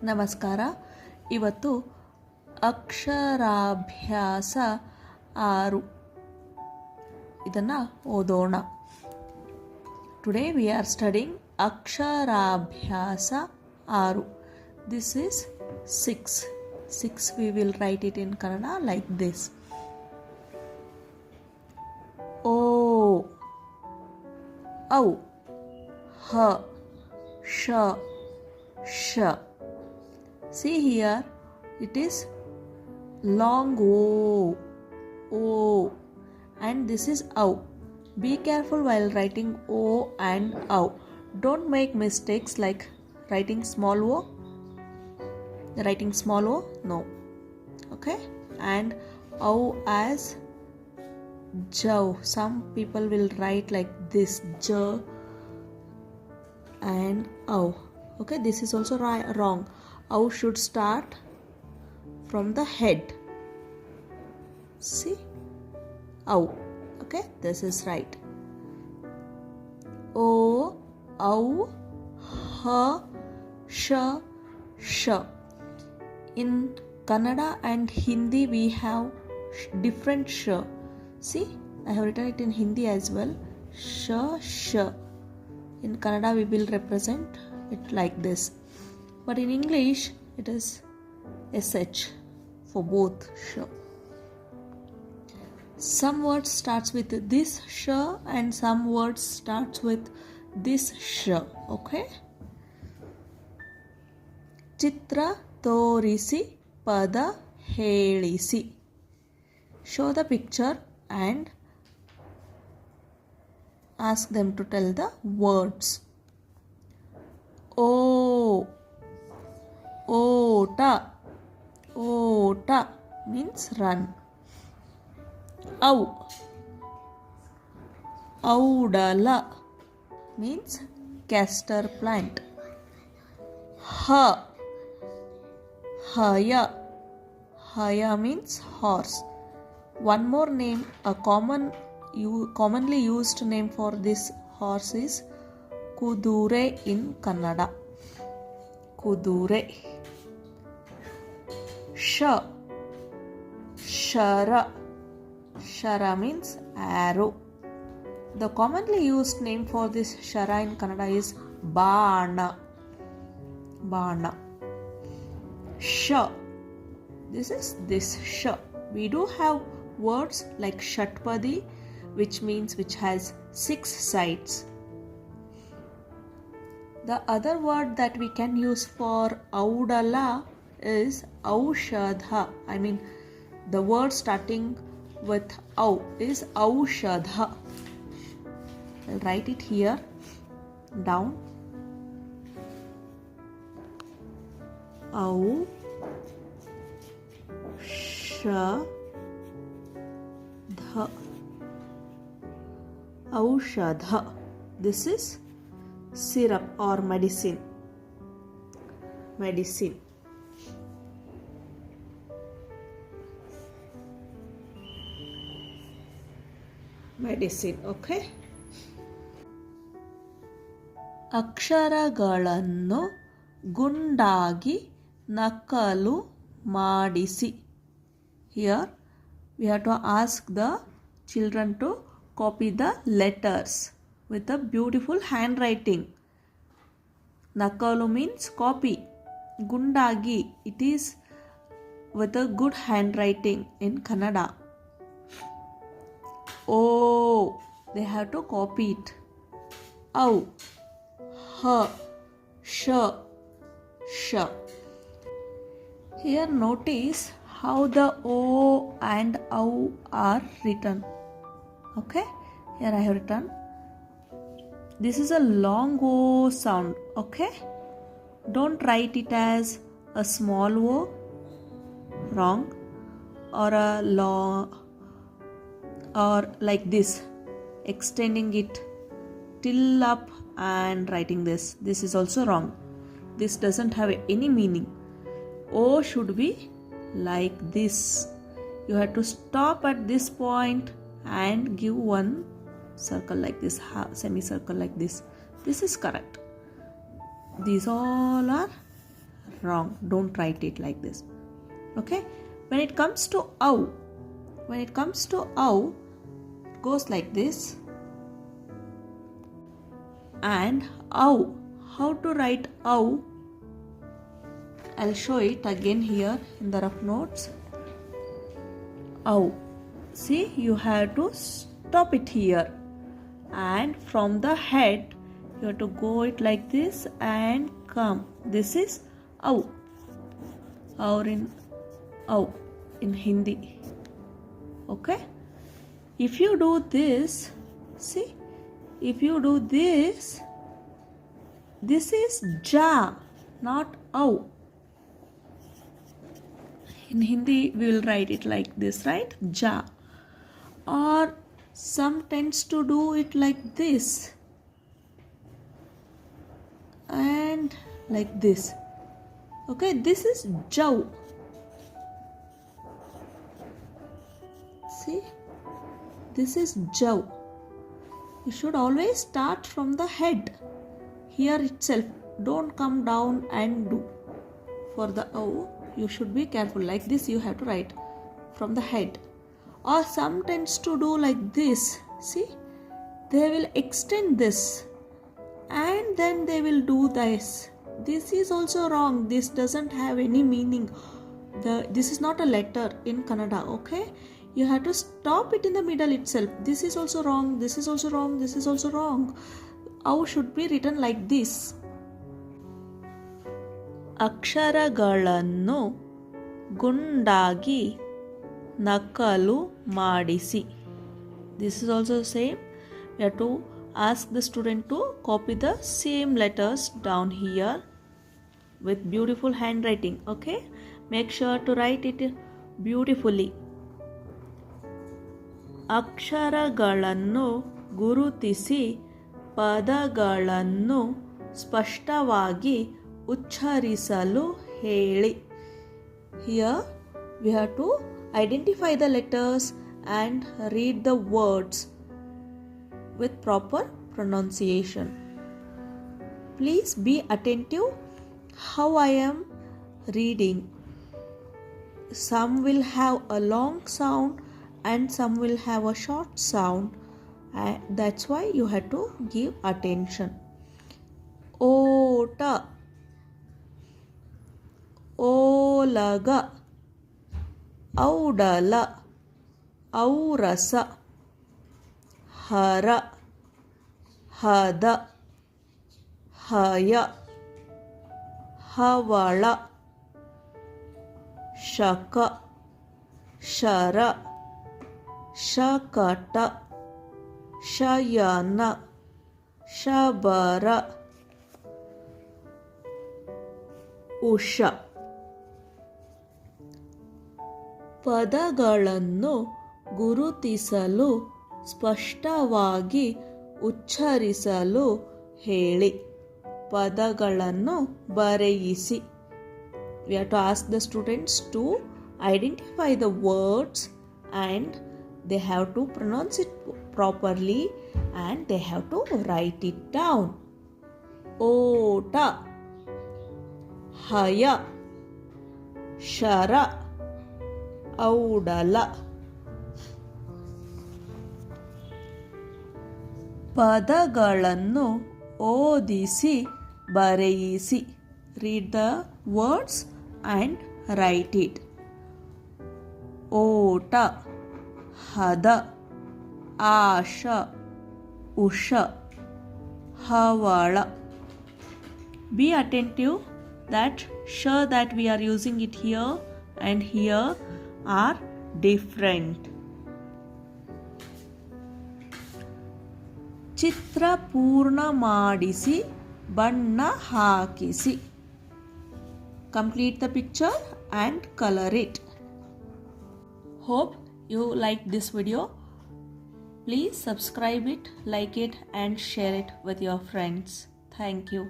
ನಮಸ್ಕಾರ. ಇವತ್ತು ಅಕ್ಷರಾಭ್ಯಾಸ 6 ಇದನ್ನು ಓದೋಣ. ಟುಡೇ ವಿ ಆರ್ ಸ್ಟಡಿಂಗ್ ಅಕ್ಷರಾಭ್ಯಾಸ 6. This is 6. We will write it in Kannada like this. O, Au, H, Sh, Sh. See here, it is long O, and this is Au. Be careful while writing O and Au. Don't make mistakes like writing small O. Writing small O, no. Okay, and Au as Jaw. Some people will write like this, J and Au. Okay, this is also wrong. Au should start from the head. See, Au. Okay, this is right. O, Au, H, Sh, Sh. In Kannada and Hindi we have different sh. See, I have written it in Hindi as well. Sh, sh. In Kannada we will represent it like this. But in English it is sh for both sh. Some words starts with this sh and some words starts with this sh. Okay. Chitra ತೋರಿಸಿ ಪದ ಹೇಳಿಸಿ. Show the picture and ask them to tell the words. O, ota. Ota means run. Au, audala means castor plant. Ha, Haya. Haya means horse. One more name, a commonly used name for this horse is Kudure in Kannada. Kudure. Sha. Shara. Shara means arrow. The commonly used name for this Shara in Kannada is Bana. Bana. Sh. This is this sh. We do have words like Shatpadi, which means which has 6 sides. The other word that we can use for Audala is Aushadha. I mean, the word starting with Au is Aushadha. I'll write it here down. Au, Sha, Dha. Aushadha. This is syrup or medicine. Medicine. Medicine, okay? ಅಕ್ಷರಗಳನ್ನು ಗುಂಡಾಗಿ ನಕಲು ಮಾಡಿಸಿ. Here we have to ask the children to copy the letters with a beautiful handwriting. Nakalu means copy. Gundagi, it is with a good handwriting in Kannada. Oh, they have to copy it. Au, ha, sha, sha. Here notice how the O and Au are written. Okay, here I have written. This is a long O sound. Okay, don't write it as a small O, wrong, or a long, or like this, extending it till up and writing this. This is also wrong. This doesn't have any meaning. O should be like this. You have to stop at this point and give one circle like this, semicircle like this. This is correct. These all are wrong. Don't write it like this. Okay? When it comes to ow, it goes like this. And ow, how to write ow? I'll show it again here in the rough notes. Ow. See, you have to stop it here. And from the head, you have to go it like this and come. This is ow. Or in ow in Hindi. Okay? If you do this, see, if you do this is ja, not ow. In Hindi, we will write it like this, right? Ja. Or some tends to do it like this. And like this. Okay, this is jau. See? This is jau. You should always start from the head. Here itself. Don't come down and do. For the O, you should be careful. Like this you have to write from the head. Or some tends to do like this. See? They will extend this. And then they will do this. This is also wrong. This doesn't have any meaning. This is not a letter in Kannada. Okay? You have to stop it in the middle itself. This is also wrong. This is also wrong. This is also wrong. Ow should be written like this. ಅಕ್ಷರಗಳನ್ನು ಗುಂಡಾಗಿ ನಕಲು ಮಾಡಿಸಿ. This is also same. We have to ask the student to copy the same letters down here with beautiful handwriting. Okay? Make sure to write it beautifully. ಅಕ್ಷರಗಳನ್ನು ಗುರುತಿಸಿ ಪದಗಳನ್ನು ಸ್ಪಷ್ಟವಾಗಿ ಉಚ್ಚರಿಸಲು ಹೇಳಿ. Here we have to identify the letters and read the words with proper pronunciation. Please be attentive how I am reading. Some will have a long sound and some will have a short sound. That's why you have to give attention. Ota, ಓಲಗ, ಔಡಲ, ಔರಸ, ಹರ, ಹದ, ಹಯ, ಹವಳ, ಶಕ, ಶರ, ಶಕಟ, ಶಯನ, ಶಬರ, ಉಷ. ಪದಗಳನ್ನು ಗುರುತಿಸಲು ಸ್ಪಷ್ಟವಾಗಿ ಉಚ್ಚರಿಸಲು ಹೇಳಿ. ಪದಗಳನ್ನು ಬರೆಯಿಸಿ. We have to ask the students to identify the words and they have to pronounce it properly and they have to write it down. Ota, ಹಯ, ಶರ, ಔಡಲ. ಪದಗಳನ್ನು ಓದಿಸಿ ಬರೆಯಿಸಿ. Read the words and write it. ಓಟ, ಹದ, ಆಶ, ಉಷ, ಹವಳ. Be attentive that sure that we are using it here and here are different. ಚಿತ್ರ ಪೂರ್ಣ ಮಾಡಿಸಿ ಬಣ್ಣ ಹಾಕಿಸಿ. Complete the picture and color it. Hope you like this video. Please subscribe it, like it and share it with your friends. Thank you.